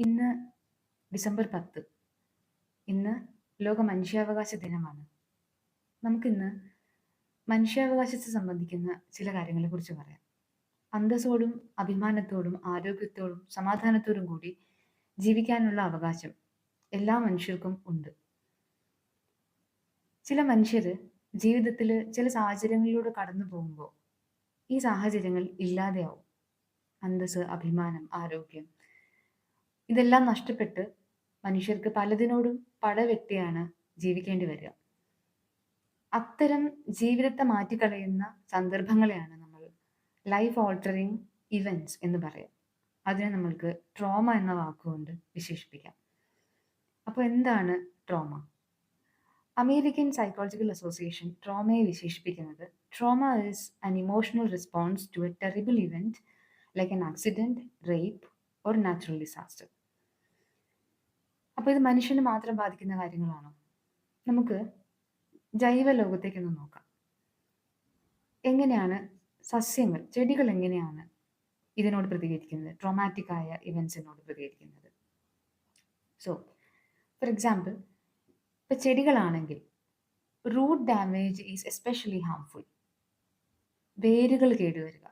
ഇന്ന് ഡിസംബർ 10. ഇന്ന് ലോക മനുഷ്യാവകാശ ദിനമാണ്. നമുക്കിന്ന് മനുഷ്യാവകാശത്തെ സംബന്ധിക്കുന്ന ചില കാര്യങ്ങളെക്കുറിച്ച് പറയാം. അന്തസ്സോടും അഭിമാനത്തോടും ആരോഗ്യത്തോടും സമാധാനത്തോടും കൂടി ജീവിക്കാനുള്ള അവകാശം എല്ലാ മനുഷ്യർക്കും ഉണ്ട്. ചില മനുഷ്യർ ജീവിതത്തിൽ ചില സാഹചര്യങ്ങളിലൂടെ കടന്നു പോകുമ്പോൾ ഈ സാഹചര്യങ്ങൾ ഇല്ലാതെയാവും. അന്തസ്സ്, അഭിമാനം, ആരോഗ്യം ഇതെല്ലാം നഷ്ടപ്പെട്ട് മനുഷ്യർക്ക് പലതിനോടും പടവെട്ടിയാണ് ജീവിക്കേണ്ടി വരിക. അത്തരം ജീവിതത്തെ മാറ്റിക്കളയുന്ന സന്ദർഭങ്ങളെയാണ് നമ്മൾ ലൈഫ് ഓൾട്ടറിങ് ഇവന്റ്സ് എന്ന് പറയാം. അതിനെ നമ്മൾക്ക് ട്രോമ എന്ന വാക്കുകൊണ്ട് വിശേഷിപ്പിക്കാം. അപ്പോൾ എന്താണ് ട്രോമ? അമേരിക്കൻ സൈക്കോളജിക്കൽ അസോസിയേഷൻ ട്രോമയെ വിശേഷിപ്പിക്കുന്നത് trauma is an emotional response to a terrible event like an accident, rape or natural disaster. അപ്പോൾ ഇത് മനുഷ്യന് മാത്രം ബാധിക്കുന്ന കാര്യങ്ങളാണോ? നമുക്ക് ജൈവ ലോകത്തേക്കൊന്ന് നോക്കാം. എങ്ങനെയാണ് സസ്യങ്ങൾ, ചെടികൾ എങ്ങനെയാണ് ഇതിനോട് പ്രതികരിക്കുന്നത്, ട്രോമാറ്റിക് ആയ ഇവൻസിനോട് പ്രതികരിക്കുന്നത്? സോ ഫോർ എക്സാമ്പിൾ, ഇപ്പം ചെടികളാണെങ്കിൽ root damage is especially harmful. വേരുകൾ കേടുവരിക,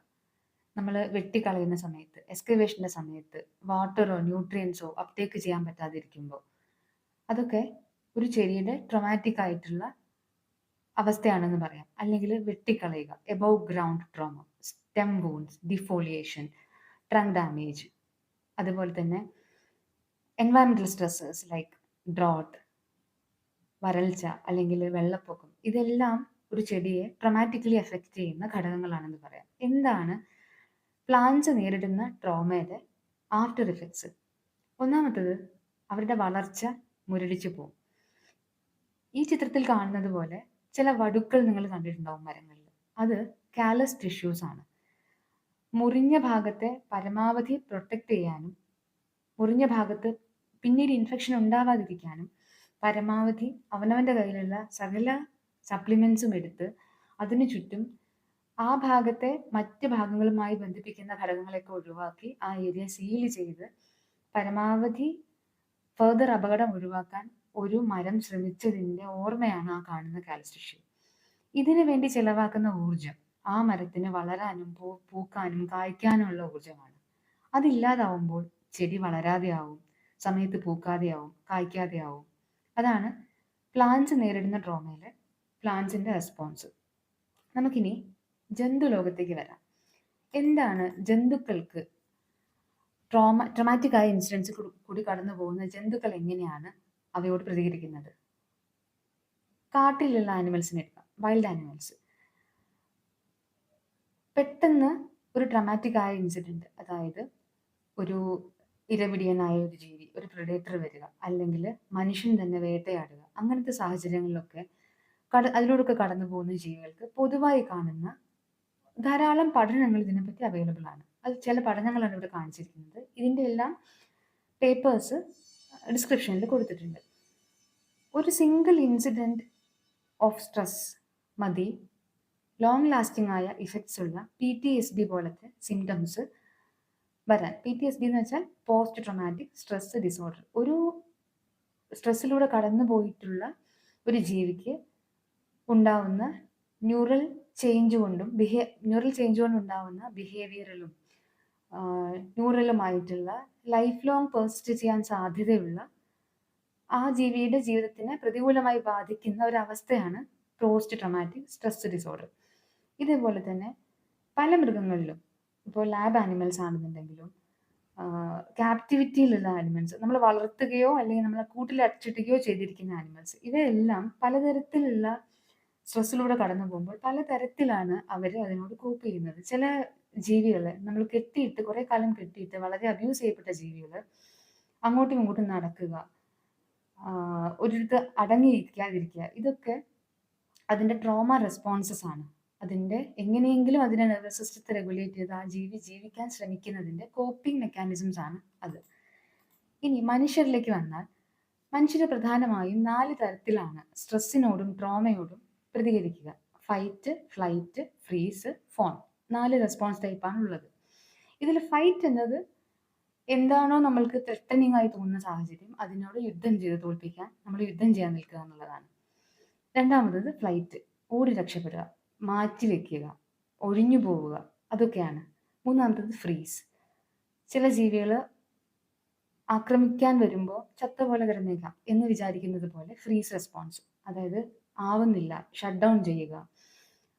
നമ്മൾ വെട്ടിക്കളയുന്ന സമയത്ത്, എക്സ്കവേഷൻ്റെ സമയത്ത് വാട്ടറോ ന്യൂട്രിയൻസോ അപ്ടേക്ക് ചെയ്യാൻ പറ്റാതിരിക്കുമ്പോൾ അതൊക്കെ ഒരു ചെടിയുടെ ട്രോമാറ്റിക് ആയിട്ടുള്ള അവസ്ഥയാണെന്ന് പറയാം. അല്ലെങ്കിൽ വെട്ടിക്കളയുക, above ground trauma, stem wounds, defoliation, trunk damage. അതുപോലെ തന്നെ എൻവയറമെന്റൽ സ്ട്രെസ്സേഴ്സ് ലൈക്ക് ഡ്രോട്ട്, വരൾച്ച അല്ലെങ്കിൽ വെള്ളപ്പൊക്കം, ഇതെല്ലാം ഒരു ചെടിയെ ട്രോമാറ്റിക്കലി എഫക്റ്റ് ചെയ്യുന്ന ഘടകങ്ങളാണെന്ന് പറയാം. എന്താണ് പ്ലാന്റ്സ് നേരിടുന്ന ട്രോമയുടെ ആഫ്റ്റർ ഇഫക്ട്സ്? ഒന്നാമത്തത്, അവരുടെ വളർച്ച മുരടിച്ചു പോകും. ഈ ചിത്രത്തിൽ കാണുന്നത് പോലെ ചില വടുക്കൾ നിങ്ങൾ കണ്ടിട്ടുണ്ടാവും മരങ്ങളിൽ. അത് കാലസ് ടിഷ്യൂസ് ആണ്. മുറിഞ്ഞ ഭാഗത്തെ പരമാവധി പ്രൊട്ടക്റ്റ് ചെയ്യാനും മുറിഞ്ഞ ഭാഗത്ത് പിന്നീട് ഇൻഫെക്ഷൻ ഉണ്ടാവാതിരിക്കാനും പരമാവധി അവനവൻ്റെ കയ്യിലുള്ള സകല സപ്ലിമെൻസും എടുത്ത് അതിനു ചുറ്റും ആ ഭാഗത്തെ മറ്റ് ഭാഗങ്ങളുമായി ബന്ധിപ്പിക്കുന്ന ഘടകങ്ങളൊക്കെ ഒഴിവാക്കി ആ ഏരിയ സീൽ ചെയ്ത് പരമാവധി ഫർദർ അപകടം ഒഴിവാക്കാൻ ഒരു മരം ശ്രമിച്ചതിൻ്റെ ഓർമ്മയാണ് ആ കാണുന്ന കാലസ് ടിഷ്യൂ. ഇതിനു വേണ്ടി ചെലവാക്കുന്ന ഊർജം ആ മരത്തിന് വളരാനും പൂക്കാനും കായ്ക്കാനുമുള്ള ഊർജമാണ്. അതില്ലാതാവുമ്പോൾ ചെടി വളരാതെയാവും, സമയത്ത് പൂക്കാതെയാവും, കായ്ക്കാതെയാവും. അതാണ് പ്ലാന്റ്സ് നേരിടുന്ന ട്രോമയിലെ പ്ലാന്റ്സിൻ്റെ റെസ്പോൺസ്. നമുക്കിനി ജന്തു ലോകത്തേക്ക് വരാം. എന്താണ് ജന്തുക്കൾക്ക് ട്രോമാറ്റിക് ആയ ഇൻസിഡൻസ് കൂടി കടന്നു പോകുന്ന ജന്തുക്കൾ എങ്ങനെയാണ് അവയോട് പ്രതികരിക്കുന്നത്? കാട്ടിലുള്ള ആനിമൽസിനെ എടുക്കാം, വൈൽഡ് ആനിമൽസ്. പെട്ടെന്ന് ഒരു ട്രോമാറ്റിക് ആയ ഇൻസിഡൻറ്റ്, അതായത് ഒരു ഇരപിടിയനായ ഒരു ജീവി, ഒരു പ്രെഡേറ്റർ വരിക, അല്ലെങ്കിൽ മനുഷ്യൻ തന്നെ വേട്ടയാടുക, അങ്ങനത്തെ സാഹചര്യങ്ങളിലൊക്കെ അതിലൂടെയൊക്കെ കടന്നു പോകുന്ന ജീവികൾക്ക് പൊതുവായി കാണുന്ന ധാരാളം പഠനങ്ങൾ ഇതിനെപ്പറ്റി അവൈലബിൾ ആണ്. അത് ചില പഠനങ്ങളാണ് ഇവിടെ കാണിച്ചിരിക്കുന്നത്. ഇതിൻ്റെ എല്ലാം പേപ്പേഴ്സ് ഡിസ്ക്രിപ്ഷനിൽ കൊടുത്തിട്ടുണ്ട്. ഒരു സിംഗിൾ ഇൻസിഡൻറ്റ് ഓഫ് സ്ട്രെസ് മതി ലോങ് ലാസ്റ്റിംഗ് ആയ ഇഫക്ട്സ് ഉള്ള PTSD പോലത്തെ സിംറ്റംസ് വരാൻ. PTSD എന്ന് വെച്ചാൽ പോസ്റ്റ് ട്രോമാറ്റിക് സ്ട്രെസ് ഡിസോർഡർ. ഒരു സ്ട്രെസ്സിലൂടെ കടന്നു പോയിട്ടുള്ള ഒരു ജീവിക്ക് ഉണ്ടാവുന്ന ന്യൂറൽ ചേഞ്ച് കൊണ്ടുണ്ടാവുന്ന ബിഹേവിയറലും ന്യൂറലുമായിട്ടുള്ള ലൈഫ് ലോങ് പെർസിസ്റ്റ് ചെയ്യാൻ സാധ്യതയുള്ള ആ ജീവിയുടെ ജീവിതത്തിനെ പ്രതികൂലമായി ബാധിക്കുന്ന ഒരവസ്ഥയാണ് പോസ്റ്റ് ട്രോമാറ്റിക് സ്ട്രെസ് ഡിസോർഡർ. ഇതേപോലെ തന്നെ പല മൃഗങ്ങളിലും, ഇപ്പോൾ ലാബ് ആനിമൽസ് ആണെന്നുണ്ടെങ്കിലും ക്യാപ്റ്റിവിറ്റിയിലുള്ള ആനിമൽസ്, നമ്മൾ വളർത്തുകയോ അല്ലെങ്കിൽ നമ്മളെ കൂട്ടിൽ അടച്ചിടുകയോ ചെയ്തിരിക്കുന്ന ആനിമൽസ്, ഇവയെല്ലാം പലതരത്തിലുള്ള സ്ട്രെസ്സിലൂടെ കടന്നു പോകുമ്പോൾ പലതരത്തിലാണ് അവർ അതിനോട് കോപ്പ് ചെയ്യുന്നത്. ചില ജീവികളെ നമ്മൾ കെട്ടിയിട്ട് കുറേ കാലം കെട്ടിയിട്ട് വളരെ അബ്യൂസ് ചെയ്യപ്പെട്ട ജീവികൾ അങ്ങോട്ടും ഇങ്ങോട്ടും നടക്കുക, ഒരിടത്ത് അടങ്ങിയിരിക്കാതിരിക്കുക, ഇതൊക്കെ അതിൻ്റെ ട്രോമ റെസ്പോൺസസ് ആണ്. അതിൻ്റെ എങ്ങനെയെങ്കിലും അതിനെ നെർവസ് സിസ്റ്റത്തെ റെഗുലേറ്റ് ചെയ്ത് ആ ജീവി ജീവിക്കാൻ ശ്രമിക്കുന്നതിൻ്റെ കോപ്പിംഗ് മെക്കാനിസംസ് ആണ് അത്. ഇനി മനുഷ്യരിലേക്ക് വന്നാൽ, മനുഷ്യർ പ്രധാനമായും 4 തരത്തിലാണ് സ്ട്രെസ്സിനോടും ട്രോമയോടും പ്രതികരിക്കുക. Fight, flight, freeze, phone. 4 response ടൈപ്പാണ് ഉള്ളത്. ഇതിൽ ഫൈറ്റ് എന്നത് എന്താണോ നമ്മൾക്ക് ത്രെട്ടനിങ് ആയി തോന്നുന്ന സാഹചര്യം അതിനോട് യുദ്ധം ചെയ്ത് തോൽപ്പിക്കാൻ നമ്മൾ യുദ്ധം ചെയ്യാൻ നിൽക്കുക എന്നുള്ളതാണ്. രണ്ടാമത്തത് ഫ്ലൈറ്റ്, ഓടി രക്ഷപ്പെടുക, മാറ്റി വെക്കുക, ഒഴിഞ്ഞു പോവുക, അതൊക്കെയാണ്. മൂന്നാമത്തത് ഫ്രീസ്. ചില ജീവികൾ ആക്രമിക്കാൻ വരുമ്പോൾ ചത്ത പോലെ കിടന്നേക്കാം എന്ന് വിചാരിക്കുന്നത് പോലെ ഫ്രീസ് റെസ്പോൺസ്, അതായത് ആവുന്നില്ല, ഷട്ട് ഡൗൺ ചെയ്യുക,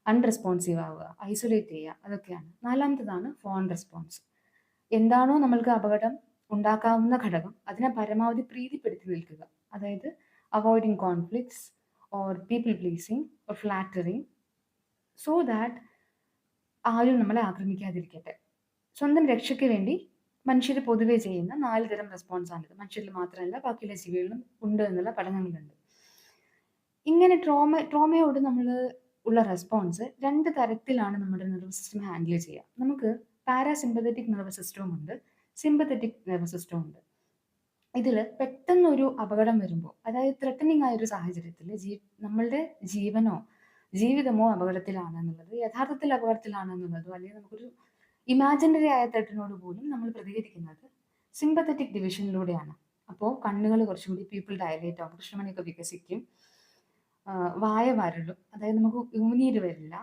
അൺറെസ്പോൺസീവ് ആവുക, ഐസൊലേറ്റ് ചെയ്യുക, അതൊക്കെയാണ്. നാലാമത്തതാണ് ഫോൺ റെസ്പോൺസ്. എന്താണോ നമ്മൾക്ക് അപകടം ഉണ്ടാക്കാവുന്ന ഘടകം അതിനെ പരമാവധി പ്രീതിപ്പെടുത്തി നിൽക്കുക, അതായത് avoiding conflicts or people pleasing or flattering, so that ആരും നമ്മളെ ആക്രമിക്കാതിരിക്കട്ടെ. സ്വന്തം രക്ഷയ്ക്ക് വേണ്ടി മനുഷ്യർ പൊതുവെ ചെയ്യുന്ന 4 തരം റെസ്പോൺസാണിത്. മനുഷ്യരിൽ മാത്രമല്ല ബാക്കിയുള്ള ജീവികളിലും ഉണ്ട് എന്നുള്ള പഠനങ്ങളുണ്ട്. ഇങ്ങനെ ട്രോമയോട് നമ്മൾ ഉള്ള റെസ്പോൺസ് 2 തരത്തിലാണ് നമ്മുടെ നെർവസ് സിസ്റ്റം ഹാൻഡിൽ ചെയ്യുക. നമുക്ക് പാരാസിമ്പത്തറ്റിക് നെർവസ് സിസ്റ്റവും ഉണ്ട്, സിമ്പത്തറ്റിക് നെർവസ് സിസ്റ്റവും ഉണ്ട്. ഇതിൽ പെട്ടെന്നൊരു അപകടം വരുമ്പോൾ, അതായത് ത്രെട്ടനിങ് ആയ ഒരു സാഹചര്യത്തിൽ നമ്മളുടെ ജീവനോ ജീവിതമോ അപകടത്തിലാണ് എന്നുള്ളത്, യഥാർത്ഥത്തിൽ അപകടത്തിലാണ് എന്നുള്ളതോ, അല്ലെങ്കിൽ നമുക്കൊരു ഇമാജിനറി ആയ ത്രെട്ടിനോട് പോലും നമ്മൾ പ്രതികരിക്കുന്നത് സിമ്പത്തറ്റിക് ഡിവിഷനിലൂടെയാണ്. അപ്പോൾ കണ്ണുകൾ കുറച്ചും കൂടി പീപ്പിൾ ഡയലേറ്റ് ആവും, കൃഷ്ണമണിയൊക്കെ വികസിക്കും, വായ വരളും, അതായത് നമുക്ക് ഊനീര് വരില്ല,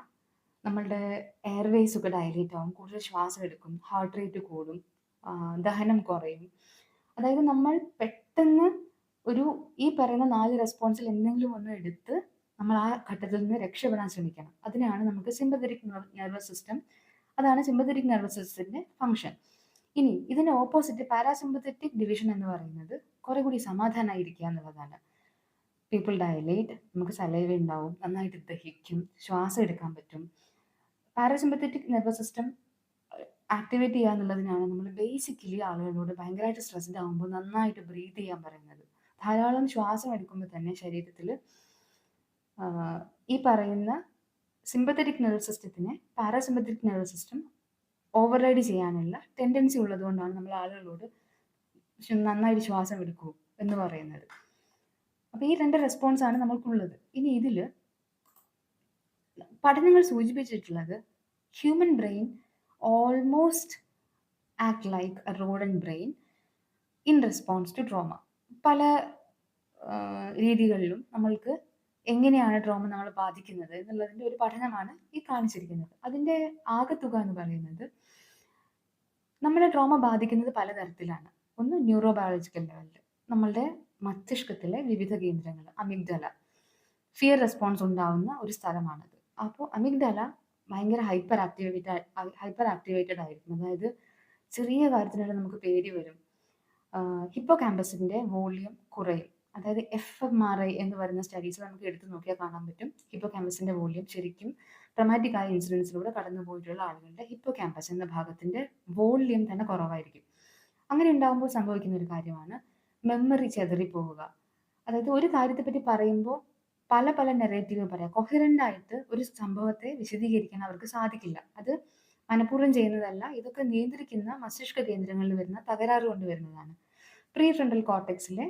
നമ്മളുടെ എയർവേസ് ഒക്കെ ഡയലേറ്റ് ആവും, കൂടുതൽ ശ്വാസം എടുക്കും, ഹാർട്ട് റേറ്റ് കൂടും, ദഹനം കുറയും. അതായത് നമ്മൾ പെട്ടെന്ന് ഈ പറയുന്ന 4 റെസ്പോൺസിൽ എന്തെങ്കിലും ഒന്ന് എടുത്ത് നമ്മൾ ആ ഘട്ടത്തിൽ നിന്ന് രക്ഷപ്പെടാൻ ശ്രമിക്കണം. അതിനാണ് നമുക്ക് സിമ്പത്തറ്റിക് നെർവസ് സിസ്റ്റം, അതാണ് സിമ്പത്തറ്റിക് നെർവസ് സിസ്റ്റത്തിന്റെ ഫംഗ്ഷൻ. ഇനി ഇതിന്റെ ഓപ്പോസിറ്റ് പാരാസിമ്പത്തറ്റിക് ഡിവിഷൻ എന്ന് പറയുന്നത് കുറെ കൂടി സമാധാനമായിരിക്കുക എന്നുള്ളതാണ്. പീപ്പിൾ ഡയലേറ്റ്, നമുക്ക് സലൈവ ഉണ്ടാവും, നന്നായിട്ട് ദഹിക്കും, ശ്വാസം എടുക്കാൻ പറ്റും. പാരാസിമ്പത്തറ്റിക് നെർവസ് സിസ്റ്റം ആക്ടിവേറ്റ് ചെയ്യുക എന്നുള്ളതിനാണ് നമ്മൾ ബേസിക്കലി ആളുകളോട് ഭയങ്കരമായിട്ട് സ്ട്രെസ്ഡ് ആകുമ്പോൾ നന്നായിട്ട് ബ്രീത്ത് ചെയ്യാൻ പറയുന്നത്. ധാരാളം ശ്വാസം എടുക്കുമ്പോൾ തന്നെ ശരീരത്തിൽ ഈ പറയുന്ന സിമ്പത്തറ്റിക് നെർവസ് സിസ്റ്റത്തിനെ പാരാസിമ്പത്തറ്റിക് നെർവസ് സിസ്റ്റം ഓവർറൈഡ് ചെയ്യാനുള്ള ടെൻഡൻസി ഉള്ളതുകൊണ്ടാണ് നമ്മൾ ആളുകളോട് നന്നായിട്ട് ശ്വാസം എടുക്കൂ എന്ന് പറയുന്നത്. അപ്പോൾ ഈ 2 റെസ്പോൺസ് ആണ് നമ്മൾക്കുള്ളത്. ഇനി ഇതിൽ പഠനങ്ങൾ സൂചിപ്പിച്ചിട്ടുള്ളത് human brain almost act like a rodent brain in response to trauma. പല രീതികളിലും നമ്മൾക്ക് എങ്ങനെയാണ് ട്രോമ നമ്മളെ ബാധിക്കുന്നത് എന്നുള്ളതിൻ്റെ ഒരു പഠനമാണ് ഈ കാണിച്ചിരിക്കുന്നത്. അതിൻ്റെ ആകെത്തുക എന്ന് പറയുന്നത് നമ്മളെ ട്രോമ ബാധിക്കുന്നത് പലതരത്തിലാണ്. ഒന്ന് ന്യൂറോബയോളജിക്കൽ ലെവലിൽ, നമ്മളുടെ മസ്തിഷ്കത്തിലെ വിവിധ കേന്ദ്രങ്ങൾ, അമിഗ്ഡല, ഫിയർ റെസ്പോൺസ് ഉണ്ടാവുന്ന ഒരു സ്ഥലമാണത്. അപ്പോൾ അമിഗ്ഡല ഭയങ്കര ഹൈപ്പർ ആക്ടിവേറ്റഡ് ആയിരിക്കും. അതായത് ചെറിയ കാര്യത്തിനെല്ലാം നമുക്ക് പേടി വരും. ഹിപ്പോ ക്യാമ്പസിന്റെ വോളിയം കുറയും. അതായത് FMRI എന്ന് പറയുന്ന സ്റ്റഡീസ് നമുക്ക് എടുത്തു നോക്കിയാൽ കാണാൻ പറ്റും. ഹിപ്പോ ക്യാമ്പസിന്റെ വോളിയം ശരിക്കും ട്രമാറ്റിക് ആയ ഇൻസിഡൻസിലൂടെ കടന്നു പോയിട്ടുള്ള ആളുകളുടെ ഹിപ്പോ ക്യാമ്പസ് എന്ന ഭാഗത്തിന്റെ വോളിയം തന്നെ കുറവായിരിക്കും. അങ്ങനെ ഉണ്ടാകുമ്പോൾ സംഭവിക്കുന്ന ഒരു കാര്യമാണ് മെമ്മറി ചെതറിപ്പോവുക. അതായത് ഒരു കാര്യത്തെപ്പറ്റി പറയുമ്പോൾ പല പല നെറേറ്റീവ് പറയാം. കൊഹറന്റ് ആയിട്ട് ഒരു സംഭവത്തെ വിശദീകരിക്കാൻ അവർക്ക് സാധിക്കില്ല. അത് മനഃപൂർവ്വം ചെയ്യുന്നതല്ല, ഇതൊക്കെ നിയന്ത്രിക്കുന്ന മസ്തിഷ്ക കേന്ദ്രങ്ങളിൽ വരുന്ന തകരാറ് കൊണ്ട് വരുന്നതാണ്. പ്രീ ഫ്രണ്ടൽ കോർട്ടെക്സിലെ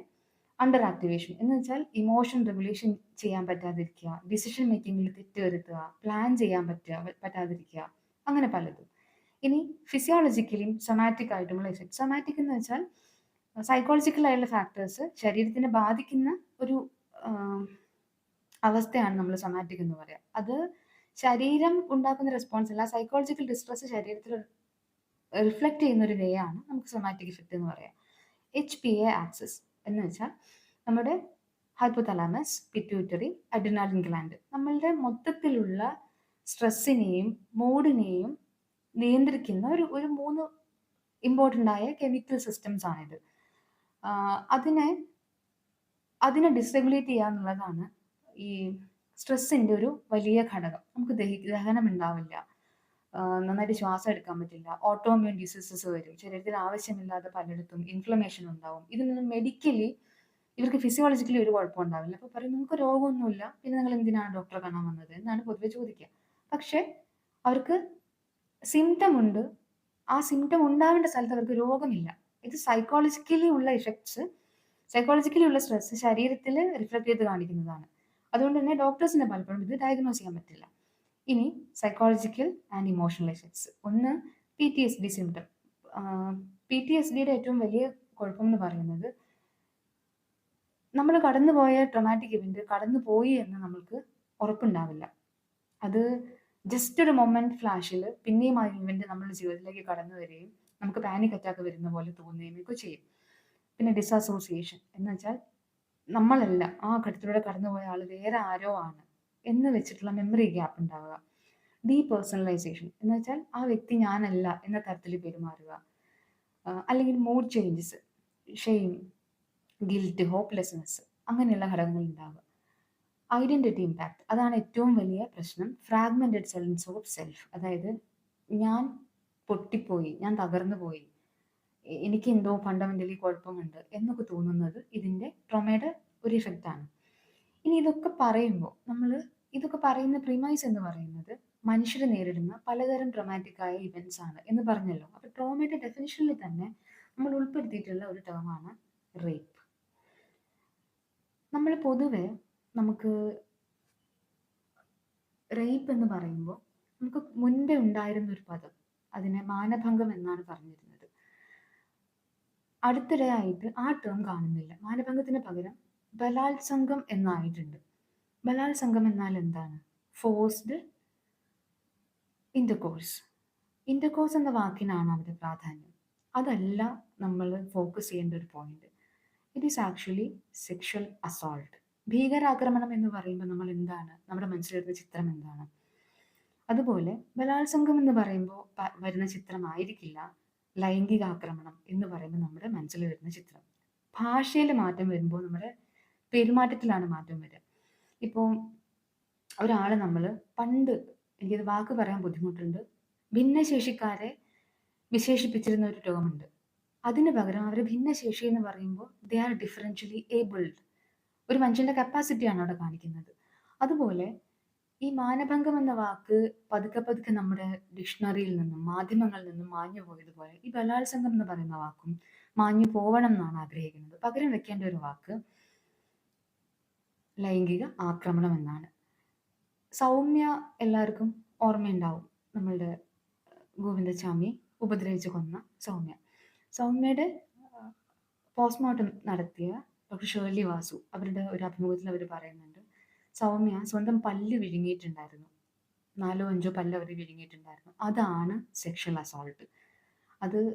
അണ്ടർ ആക്ടിവേഷൻ എന്ന് വെച്ചാൽ ഇമോഷൻ റെഗുലേഷൻ ചെയ്യാൻ പറ്റാതിരിക്കുക, ഡിസിഷൻ മേക്കിങ്ങിൽ തെറ്റ് വരുത്തുക, പ്ലാൻ ചെയ്യാൻ പറ്റാതിരിക്കുക, അങ്ങനെ പലതും. ഇനി ഫിസിയോളജിക്കലിയും സൊമാറ്റിക് ആയിട്ടുള്ള എഫക്ട്. സൊമാറ്റിക് എന്ന് വെച്ചാൽ സൈക്കോളജിക്കൽ ആയിട്ടുള്ള ഫാക്ടേഴ്സ് ശരീരത്തിനെ ബാധിക്കുന്ന ഒരു അവസ്ഥയാണ് നമ്മൾ സൊമാറ്റിക് എന്ന് പറയാം. അത് ശരീരം ഉണ്ടാക്കുന്ന റെസ്പോൺസ് അല്ല, സൈക്കോളജിക്കൽ ഡിസ്ട്രസ് ശരീരത്തിൽ റിഫ്ലക്ട് ചെയ്യുന്ന ഒരു വേ ആണ് നമുക്ക് സൊമാറ്റിക് ഇഫക്റ്റ് എന്ന് പറയാം. HPA ആക്സിസ് എന്ന് വെച്ചാൽ നമ്മുടെ ഹൈപ്പോതലാമസ്, പിറ്റ്യൂട്ടറി, അഡ്രിനാലിൻ ഗ്ലാൻഡ്, നമ്മളുടെ മൊത്തത്തിലുള്ള സ്ട്രെസ്സിനെയും മൂഡിനെയും നിയന്ത്രിക്കുന്ന ഒരു 3 ഇമ്പോർട്ടൻ്റ് ആയ കെമിക്കൽ സിസ്റ്റംസ് ആണിത്. അതിനെ ഡിസ്റെഗുലേറ്റ് ചെയ്യുക എന്നുള്ളതാണ് ഈ സ്ട്രെസ്സിൻ്റെ ഒരു വലിയ ഘടകം. നമുക്ക് ദഹനം ഉണ്ടാവില്ല, നന്നായിട്ട് ശ്വാസം എടുക്കാൻ പറ്റില്ല, ഓട്ടോഇമ്മ്യൂൺ ഡിസീസസ് വരും, ശരീരത്തിൽ ആവശ്യമില്ലാതെ പലയിടത്തും ഇൻഫ്ലമേഷൻ ഉണ്ടാവും. ഇതിനൊന്നും മെഡിക്കലി ഇവർക്ക് ഫിസിയോളജിക്കലി ഒരു കുഴപ്പം ഉണ്ടാവില്ല. അപ്പോൾ പറയും നിങ്ങൾക്ക് രോഗമൊന്നുമില്ല, പിന്നെ നിങ്ങൾ എന്തിനാണ് ഡോക്ടറെ കാണാൻ വന്നത് എന്നാണ് പൊതുവെ ചോദിക്കുക. പക്ഷെ അവർക്ക് സിംറ്റം ഉണ്ട്, ആ സിംറ്റം ഉണ്ടാവേണ്ട സ്ഥലത്ത് അവർക്ക് രോഗമില്ല. ഇത് സൈക്കോളജിക്കലി ഉള്ള ഇഫക്ട്സ്, സൈക്കോളജിക്കലി ഉള്ള സ്ട്രെസ് ശരീരത്തിൽ റിഫ്ലക്ട് ചെയ്ത് കാണിക്കുന്നതാണ്. അതുകൊണ്ട് തന്നെ ഡോക്ടേഴ്സിനെ പലപ്പോഴും ഇത് ഡയഗ്നോസ് ചെയ്യാൻ പറ്റില്ല. ഇനി സൈക്കോളജിക്കൽ ആൻഡ് ഇമോഷണൽ എഫക്ട്സ്. ഒന്ന് PTSD സിംറ്റം. PTSDയുടെ ഏറ്റവും വലിയ കുഴപ്പം എന്ന് പറയുന്നത് നമ്മൾ കടന്നുപോയ ട്രോമാറ്റിക് ഇവന്റ് കടന്നുപോയി എന്ന് നമ്മൾക്ക് ഉറപ്പുണ്ടാവില്ല. അത് ജസ്റ്റ് ഒരു മൊമെന്റ് ഫ്ലാഷിൽ പിന്നെയും ആ ഇവന്റ് നമ്മുടെ ജീവിതത്തിലേക്ക് കടന്നു വരികയും നമുക്ക് പാനിക് അറ്റാക്ക് വരുന്ന പോലെ തോന്നുകയും ഒക്കെ ചെയ്യും. പിന്നെ ഡിസസോസിയേഷൻ എന്ന് വെച്ചാൽ നമ്മളല്ല ആ ഘട്ടത്തിലൂടെ കടന്നുപോയ ആൾ വേറെ ആരോ ആണ് എന്ന് വെച്ചിട്ടുള്ള മെമ്മറി ഗ്യാപ്പ് ഉണ്ടാവുക. ഡീപേഴ്സണലൈസേഷൻ എന്ന് വെച്ചാൽ ആ വ്യക്തി ഞാനല്ല എന്ന തരത്തിൽ പെരുമാറുക. അല്ലെങ്കിൽ mood changes, shame, guilt, hopelessness അങ്ങനെയുള്ള ഘടകങ്ങൾ ഉണ്ടാവുക. ഐഡന്റിറ്റി ഇമ്പാക്ട് അതാണ് ഏറ്റവും വലിയ പ്രശ്നം. ഫ്രാഗ്മെന്റഡ് സെൻസ് ഓഫ് സെൽഫ്, അതായത് ഞാൻ പൊട്ടിപ്പോയി, ഞാൻ തകർന്നു പോയി, എനിക്ക് എന്തോ ഫണ്ടമെന്റലി കുഴപ്പമുണ്ട് എന്നൊക്കെ തോന്നുന്നത് ഇതിന്റെ ട്രോമയുടെ ഒരു ഇഫക്റ്റ് ആണ്. ഇനി ഇതൊക്കെ പറയുമ്പോൾ ഇതൊക്കെ പറയുന്ന പ്രിമൈസ് എന്ന് പറയുന്നത് മനുഷ്യർ നേരിടുന്ന പലതരം ട്രോമാറ്റിക് ആയ ഇവന്റ്സ് ആണ് എന്ന് പറഞ്ഞല്ലോ. അപ്പൊ ട്രോമയുടെ ഡെഫിനിഷനിൽ തന്നെ നമ്മൾ ഉൾപ്പെടുത്തിയിട്ടുള്ള ഒരു ടേമാണ് റേപ്പ്. നമ്മൾ പൊതുവെ നമുക്ക് റേപ്പ് എന്ന് പറയുമ്പോൾ നമുക്ക് മുൻപേ ഉണ്ടായിരുന്ന ഒരു പദം, അതിനെ മാനഭംഗം എന്നാണ് പറഞ്ഞിരുന്നത്. അടുത്തിടെയായിട്ട് ആ ടേം കാണുന്നില്ല. മാനഭംഗത്തിന് പകരം ബലാത്സംഗം എന്നായിട്ടുണ്ട്. ബലാത്സംഗം എന്നാൽ എന്താണ്? Forced intercourse. ഇന്റർകോഴ്സ് എന്ന വാക്കിനാണ് അവിടെ പ്രാധാന്യം. അതല്ല നമ്മൾ ഫോക്കസ് ചെയ്യേണ്ട ഒരു point. It is actually sexual assault. ഭീകരാക്രമണം എന്ന് പറയുമ്പോൾ നമ്മൾ എന്താണ് നമ്മുടെ മനസ്സിൽ വരുന്ന ചിത്രം എന്താണ്? അതുപോലെ ബലാത്സംഗം എന്ന് പറയുമ്പോൾ വരുന്ന ചിത്രമായിരിക്കില്ല ലൈംഗികാക്രമണം എന്ന് പറയുമ്പോൾ നമ്മുടെ മനസ്സിൽ വരുന്ന ചിത്രം. ഭാഷയിൽ മാറ്റം വരുമ്പോൾ നമ്മുടെ പെരുമാറ്റത്തിലാണ് മാറ്റം വരിക. ഇപ്പോൾ ഒരാളെ നമ്മൾ പണ്ട്, എനിക്കത് വാക്ക് പറയാൻ ബുദ്ധിമുട്ടുണ്ട്, ഭിന്നശേഷിക്കാരെ വിശേഷിപ്പിച്ചിരുന്ന ഒരു ടേമുണ്ട്. അതിന് പകരം അവർ ഭിന്നശേഷി എന്ന് പറയുമ്പോൾ ദേ ആർ ഡിഫറൻഷ്യലി ഏബിൾഡ്. ഒരു മനുഷ്യന്റെ കപ്പാസിറ്റിയാണ് അവിടെ കാണിക്കുന്നത്. അതുപോലെ ഈ മാനഭംഗം എന്ന വാക്ക് പതുക്കെ പതുക്കെ നമ്മുടെ ഡിക്ഷണറിയിൽ നിന്നും മാധ്യമങ്ങളിൽ നിന്നും മാഞ്ഞു പോയതുപോലെ ഈ ബലാത്സംഗം എന്ന് പറയുന്ന വാക്കും മാഞ്ഞു പോവണം എന്നാണ് ആഗ്രഹിക്കുന്നത്. പകരം വെക്കേണ്ട ഒരു വാക്ക് ലൈംഗിക ആക്രമണം എന്നാണ്. സൗമ്യ എല്ലാവർക്കും ഓർമ്മയുണ്ടാവും, നമ്മളുടെ ഗോവിന്ദച്ചാമിയെ ഉപദ്രവിച്ച് കൊന്ന സൗമ്യയുടെ പോസ്റ്റ്മോർട്ടം നടത്തിയ ഡോക്ടർ ഷേർലി വാസു അവരുടെ ഒരു അഭിമുഖത്തിൽ അവർ പറയുന്നുണ്ട്, സൗമ്യ സ്വന്തം പല്ല് വിഴുങ്ങിയിട്ടുണ്ടായിരുന്നു, 4-5 പല്ല് അവർ വിഴുങ്ങിയിട്ടുണ്ടായിരുന്നു. അതാണ് sexual assault.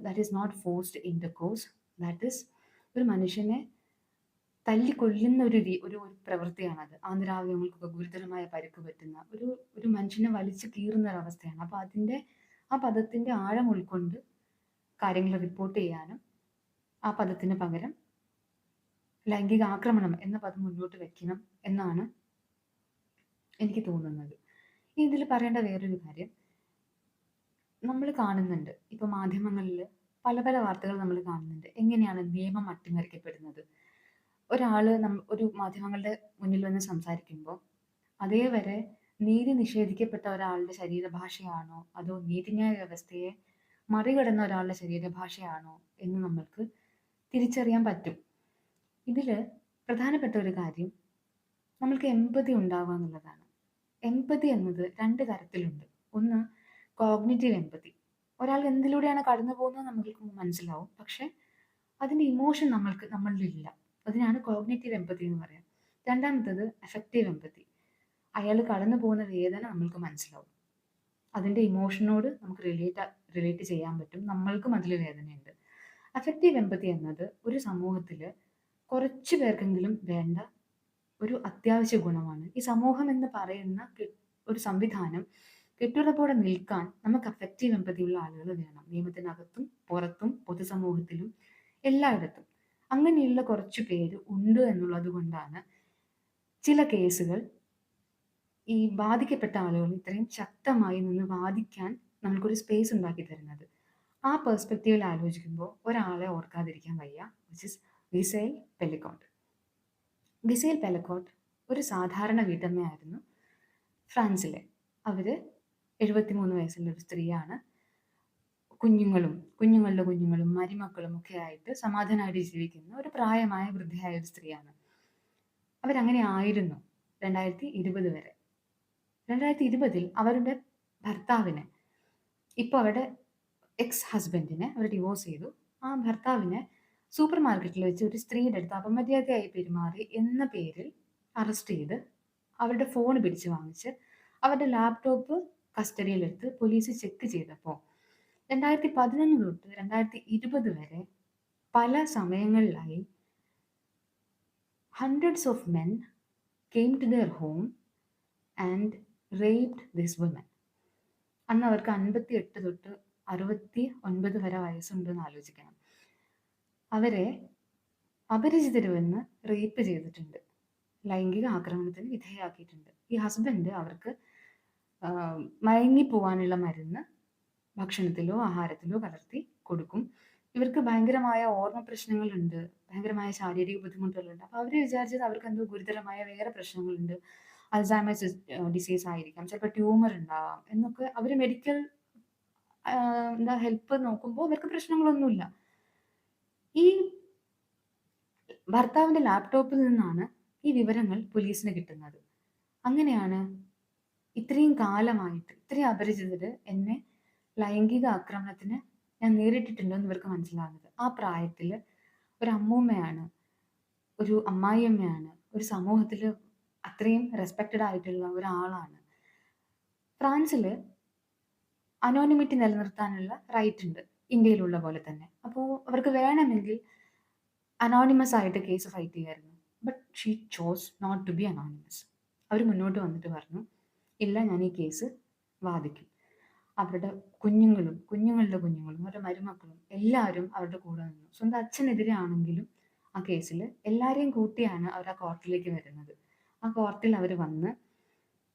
That is not forced intercourse. That is ഒരു മനുഷ്യനെ തല്ലിക്കൊല്ലുന്ന ഒരു പ്രവൃത്തിയാണത്. ആന്തരാവയവങ്ങൾക്കൊക്കെ ഗുരുതരമായ പരിക്ക് പറ്റുന്ന ഒരു മനുഷ്യനെ വലിച്ചു കീറുന്ന ഒരവസ്ഥയാണ്. അപ്പൊ ആ പദത്തിന്റെ ആഴം ഉൾക്കൊണ്ട് കാര്യങ്ങൾ റിപ്പോർട്ട് ചെയ്യാനും ആ പദത്തിന് പകരം ലൈംഗിക ആക്രമണം എന്ന പദം മുന്നോട്ട് വെക്കണം എന്നാണ് എനിക്ക് തോന്നുന്നത്. ഇതിൽ പറയേണ്ട വേറൊരു കാര്യം, നമ്മൾ കാണുന്നുണ്ട് ഇപ്പൊ മാധ്യമങ്ങളിൽ പല പല വാർത്തകൾ നമ്മൾ കാണുന്നുണ്ട്. എങ്ങനെയാണ് നിയമം അട്ടിമറിക്കപ്പെടുന്നത്? ഒരു മാധ്യമങ്ങളുടെ മുന്നിൽ വന്ന് സംസാരിക്കുമ്പോൾ അതേവരെ നീതി നിഷേധിക്കപ്പെട്ട ഒരാളുടെ ശരീരഭാഷയാണോ അതോ നീതിന്യായ വ്യവസ്ഥയെ മറികടന്ന ഒരാളുടെ ശരീരഭാഷയാണോ എന്ന് നമ്മൾക്ക് തിരിച്ചറിയാൻ പറ്റും. ഇതിൽ പ്രധാനപ്പെട്ട ഒരു കാര്യം നമ്മൾക്ക് എമ്പതി ഉണ്ടാവുക എന്നുള്ളതാണ്. എമ്പതി എന്നത് 2 തരത്തിലുണ്ട്. ഒന്ന് കോഗ്നിറ്റീവ് എമ്പതി. ഒരാൾ എന്തിലൂടെയാണ് കടന്നു പോകുന്നത് നമ്മൾക്ക് മനസ്സിലാവും, പക്ഷെ അതിന്റെ ഇമോഷൻ നമ്മളിലില്ല. അതിനാണ് കോഗ്നിറ്റീവ് എമ്പതി എന്ന് പറയാം. രണ്ടാമത്തത് അഫക്റ്റീവ് എമ്പതി. അയാൾ കടന്നു പോകുന്ന വേദന നമ്മൾക്ക് മനസ്സിലാവും, അതിന്റെ ഇമോഷനോട് നമുക്ക് റിലേറ്റ് ചെയ്യാൻ പറ്റും, നമ്മൾക്കും അതിൽ വേദനയുണ്ട്. അഫക്റ്റീവ് എമ്പതി എന്നത് ഒരു സമൂഹത്തിൽ കുറച്ചു പേർക്കെങ്കിലും വേണ്ട ഒരു അത്യാവശ്യ ഗുണമാണ്. ഈ സമൂഹം എന്ന് പറയുന്ന ഒരു സംവിധാനം കെട്ടുറപ്പോടെ നിൽക്കാൻ നമുക്ക് അഫക്റ്റീവ് എമ്പതി ഉള്ള ആളുകൾ വേണം. നിയമത്തിനകത്തും പുറത്തും പൊതുസമൂഹത്തിലും എല്ലായിടത്തും അങ്ങനെയുള്ള കുറച്ചു പേര് ഉണ്ട് എന്നുള്ളത് കൊണ്ടാണ് ചില കേസുകൾ ഈ ബാധിക്കപ്പെട്ട ആളുകൾ ഇത്രയും ശക്തമായി നിന്ന് വാദിക്കാൻ നമ്മൾക്കൊരു സ്പേസ് ഉണ്ടാക്കി തരുന്നത്. ആ പെർസ്പെക്റ്റീവിൽ ആലോചിക്കുമ്പോൾ ഒരാളെ ഓർക്കാതിരിക്കാൻ വയ്യ, വിച്ച് ഇസ് ഗിസേൽ പെല്ലിക്കോട്ട്. ഗിസേൽ പെല്ലിക്കോട്ട് ഒരു സാധാരണ വീട്ടമ്മയായിരുന്നു ഫ്രാൻസിലെ. അവര് 73 വയസ്സുള്ള ഒരു സ്ത്രീയാണ്. കുഞ്ഞുങ്ങളും മരുമക്കളും ഒക്കെ ആയിട്ട് സമാധാനമായിട്ട് ജീവിക്കുന്ന ഒരു പ്രായമായ വൃദ്ധയായ ഒരു സ്ത്രീയാണ്. അവരങ്ങനെ ആയിരുന്നു 2020 വരെ. 2020 അവരുടെ ഭർത്താവിനെ, ഇപ്പോൾ അവരുടെ എക്സ് ഹസ്ബൻഡിനെ അവർ ഡിവോഴ്സ് ചെയ്തു. ആ ഭർത്താവിനെ സൂപ്പർ മാർക്കറ്റിൽ വെച്ച് ഒരു സ്ത്രീയുടെ അടുത്ത് അപമര്യാദയായി പെരുമാറി എന്ന പേരിൽ അറസ്റ്റ് ചെയ്ത് അവരുടെ ഫോൺ പിടിച്ച് വാങ്ങിച്ച് അവരുടെ ലാപ്ടോപ്പ് കസ്റ്റഡിയിലെടുത്ത് പോലീസ് ചെക്ക് ചെയ്തപ്പോൾ 2011 തൊട്ട് 2020 വരെ പല സമയങ്ങളിലായി hundreds of men came to their home and raped this woman. അന്ന് അവർക്ക് 58 തൊട്ട് 69 വരെ വയസ്സുണ്ടെന്ന് ആലോചിക്കണം. അവരെ അപരിചിതര് വന്ന് റേപ്പ് ചെയ്തിട്ടുണ്ട്, ലൈംഗിക ആക്രമണത്തിന് വിധേയമാക്കിയിട്ടുണ്ട്. ഈ ഹസ്ബൻഡ് അവർക്ക് മയങ്ങിപ്പോവാനുള്ള മരുന്ന് ഭക്ഷണത്തിലോ ആഹാരത്തിലോ കലർത്തി കൊടുക്കും. ഇവർക്ക് ഭയങ്കരമായ ഓർമ്മ പ്രശ്നങ്ങളുണ്ട്, ഭയങ്കരമായ ശാരീരിക ബുദ്ധിമുട്ടുകളുണ്ട്. അപ്പോൾ അവർ വിചാരിച്ചത് അവർക്ക് എന്തോ ഗുരുതരമായ വേറെ പ്രശ്നങ്ങളുണ്ട്, അൽസൈമേഴ്സ് ഡിസീസ് ആയിരിക്കാം, ചിലപ്പോൾ ട്യൂമർ ഉണ്ടാവാം എന്നൊക്കെ അവർ മെഡിക്കൽ ഹെൽപ്പ് നോക്കുമ്പോൾ അവർക്ക് പ്രശ്നങ്ങളൊന്നുമില്ല. ഈ ഭർത്താവിന്റെ ലാപ്ടോപ്പിൽ നിന്നാണ് ഈ വിവരങ്ങൾ പോലീസിന് കിട്ടുന്നത്. അങ്ങനെയാണ് ഇത്രയും കാലമായിട്ട് ഇത്രയും അപരിചിതര് എന്നെ ലൈംഗിക ആക്രമണത്തിന് ഞാൻ നേരിട്ടിട്ടുണ്ടോ എന്ന് ഇവർക്ക് മനസ്സിലാകുന്നത്. ആ പ്രായത്തിൽ ഒരു അമ്മൂമ്മയാണ്, ഒരു അമ്മായിയമ്മയാണ്, ഒരു സമൂഹത്തിൽ അത്രയും റെസ്പെക്റ്റഡ് ആയിട്ടുള്ള ഒരാളാണ്. ഫ്രാൻസിൽ അനോണിമിറ്റി നിലനിർത്താനുള്ള റൈറ്റ് ഉണ്ട്, ഇന്ത്യയിലുള്ള പോലെ തന്നെ. അപ്പോൾ അവർക്ക് വേണമെങ്കിൽ അനോണിമസ് ആയിട്ട് കേസ് ഫൈറ്റ് ചെയ്യായിരുന്നു. But she chose not to be anonymous. അവർ മുന്നോട്ട് വന്നിട്ട് പറഞ്ഞു, ഇല്ല, ഞാൻ ഈ കേസ് വാദിക്കും. അവരുടെ കുഞ്ഞുങ്ങളുടെ കുഞ്ഞുങ്ങളും അവരുടെ മരുമക്കളും എല്ലാവരും അവരുടെ കൂടെ നിന്നു. സ്വന്തം അച്ഛനെതിരെ ആണെങ്കിലും ആ കേസിൽ എല്ലാവരെയും കൂട്ടിയാണ് അവർ ആ കോർട്ടിലേക്ക് വരുന്നത്. ആ കോർട്ടിൽ അവർ വന്ന്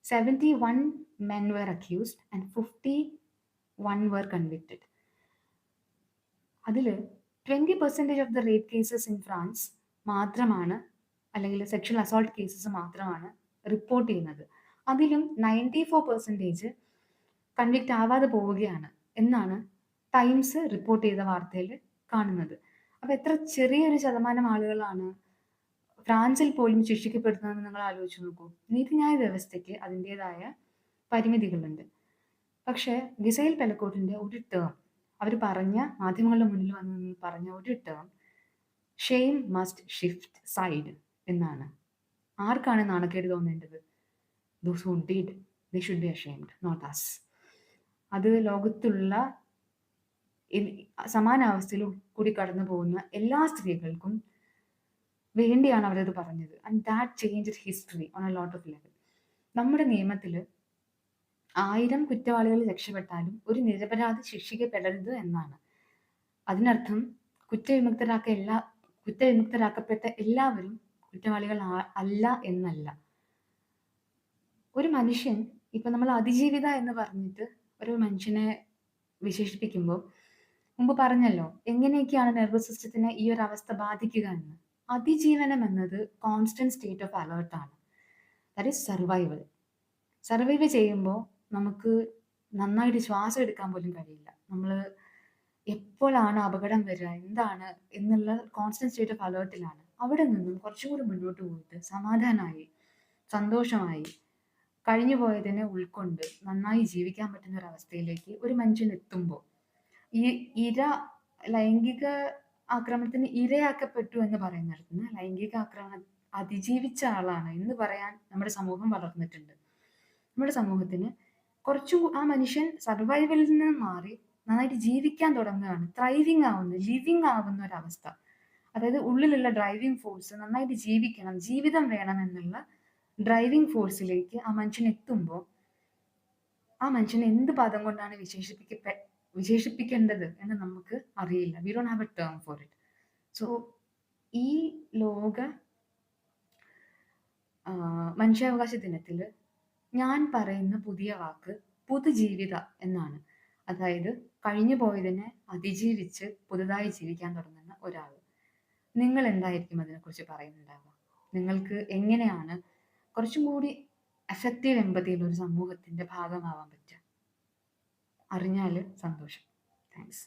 71 men were accused and 51 were convicted. അതിൽ 20% of the rape cases in France മാത്രമാണ്, അല്ലെങ്കിൽ സെക്ഷൽ അസോൾട്ട് കേസസ് മാത്രമാണ് റിപ്പോർട്ട് ചെയ്യുന്നത്. അതിലും 94% കൺവിക്റ്റ് ആവാതെ പോവുകയാണ് എന്നാണ് ടൈംസ് റിപ്പോർട്ട് ചെയ്ത വാർത്തയിൽ കാണുന്നത്. അപ്പോൾ എത്ര ചെറിയൊരു ശതമാനം ആളുകളാണ് ഫ്രാൻസിൽ പോലും ശിക്ഷിക്കപ്പെടുന്നതെന്ന് നിങ്ങൾ ആലോചിച്ച് നോക്കൂ. നീതിന്യായ വ്യവസ്ഥയ്ക്ക് അതിൻ്റെതായ പരിമിതികളുണ്ട്. പക്ഷേ ഗിസൈൽ പെലക്കോട്ടിൻ്റെ ഒരു ടേം, അവർ പറഞ്ഞ, മാധ്യമങ്ങളുടെ മുന്നിൽ വന്ന് പറഞ്ഞ ഒരു term, shame must shift side എന്നാണ്. ആർക്കാണ് നാണക്കേട് തോന്നേണ്ടത്? Those who did, they should be ashamed, not us. അത് ലോകത്തുള്ള സമാനാവസ്ഥയിൽ കൂടി കടന്നു പോകുന്ന എല്ലാ സ്ത്രീകൾക്കും വേണ്ടിയാണ് അവരത് പറഞ്ഞത്. And that change history on a lot of level. നമ്മുടെ നിയമത്തിൽ 1000 കുറ്റവാളികൾ രക്ഷപ്പെട്ടാലും ഒരു നിരപരാധി ശിക്ഷിക്കപ്പെടരുത് എന്നാണ്. അതിനർത്ഥം കുറ്റവിമുക്തരാക്കപ്പെട്ട എല്ലാവരും കുറ്റവാളികൾ അല്ല എന്നല്ല. ഒരു മനുഷ്യൻ, ഇപ്പൊ നമ്മൾ അതിജീവിത എന്ന് പറഞ്ഞിട്ട് ഒരു മനുഷ്യനെ വിശേഷിപ്പിക്കുമ്പോൾ മുമ്പ് പറഞ്ഞല്ലോ എങ്ങനെയൊക്കെയാണ് നെർവസ് സിസ്റ്റത്തിനെ ഈ ഒരു അവസ്ഥ ബാധിക്കുക എന്ന്. അതിജീവനം എന്നത് കോൺസ്റ്റന്റ് സ്റ്റേറ്റ് ഓഫ് അലേർട്ടാണ്. That is survival. സർവൈവ് ചെയ്യുമ്പോൾ നമുക്ക് നന്നായിട്ട് ശ്വാസം എടുക്കാൻ പോലും കഴിയില്ല. നമ്മൾ എപ്പോഴാണ് അപകടം വരിക, എന്താണ് എന്നുള്ള കോൺസ്റ്റന്റ് സ്റ്റേറ്റ് ഓഫ് അലേർട്ടിലാണ്. അവിടെ നിന്നും കുറച്ചും കൂടി മുന്നോട്ട് പോയിട്ട് സമാധാനമായി, സന്തോഷമായി, കഴിഞ്ഞു പോയതിനെ ഉൾക്കൊണ്ട് നന്നായി ജീവിക്കാൻ പറ്റുന്ന ഒരു അവസ്ഥയിലേക്ക് ഒരു മനുഷ്യൻ എത്തുമ്പോൾ, ഈ ലൈംഗിക ആക്രമണത്തിന് ഇരയാക്കപ്പെട്ടു എന്ന് പറയുന്നിടത്തുനിന്ന് ലൈംഗിക ആക്രമണം അതിജീവിച്ച ആളാണ് എന്ന് പറയാൻ നമ്മുടെ സമൂഹം വളർന്നിട്ടുണ്ട്. നമ്മുടെ സമൂഹത്തിന് കുറച്ചും ആ മനുഷ്യൻ സർവൈവലിൽ നിന്ന് മാറി നന്നായിട്ട് ജീവിക്കാൻ തുടങ്ങുകയാണ്, ത്രൈവിങ് ആവുന്ന, ലിവിങ് ആവുന്ന ഒരവസ്ഥ. അതായത് ഉള്ളിലുള്ള ഡ്രൈവിംഗ് ഫോഴ്സ്, നന്നായിട്ട് ജീവിക്കണം, ജീവിതം വേണം എന്നുള്ള ഡ്രൈവിംഗ് ഫോഴ്സിലേക്ക് ആ മനുഷ്യൻ എത്തുമ്പോൾ ആ മനുഷ്യനെ എന്ത് പദം കൊണ്ടാണ് വിശേഷിപ്പിക്കേണ്ടത് എന്ന് നമുക്ക് അറിയില്ല. We don't have A term for it. So ഈ ലോക മനുഷ്യാവകാശ ദിനത്തിൽ ഞാൻ പറയുന്ന പുതിയ വാക്ക് പുതുജീവിത എന്നാണ്. അതായത് കഴിഞ്ഞു പോയതിനെ അതിജീവിച്ച് പുതുതായി ജീവിക്കാൻ തുടങ്ങുന്ന ഒരാൾ. നിങ്ങൾ എന്തായിരിക്കും അതിനെക്കുറിച്ച് പറയുന്നുണ്ടാവുക? നിങ്ങൾക്ക് എങ്ങനെയാണ് കുറച്ചും കൂടി എഫക്റ്റീവ് എമ്പതിയുള്ള ഒരു സമൂഹത്തിന്റെ ഭാഗമാവാൻ പറ്റുക? അറിഞ്ഞാൽ സന്തോഷം. താങ്ക്സ്.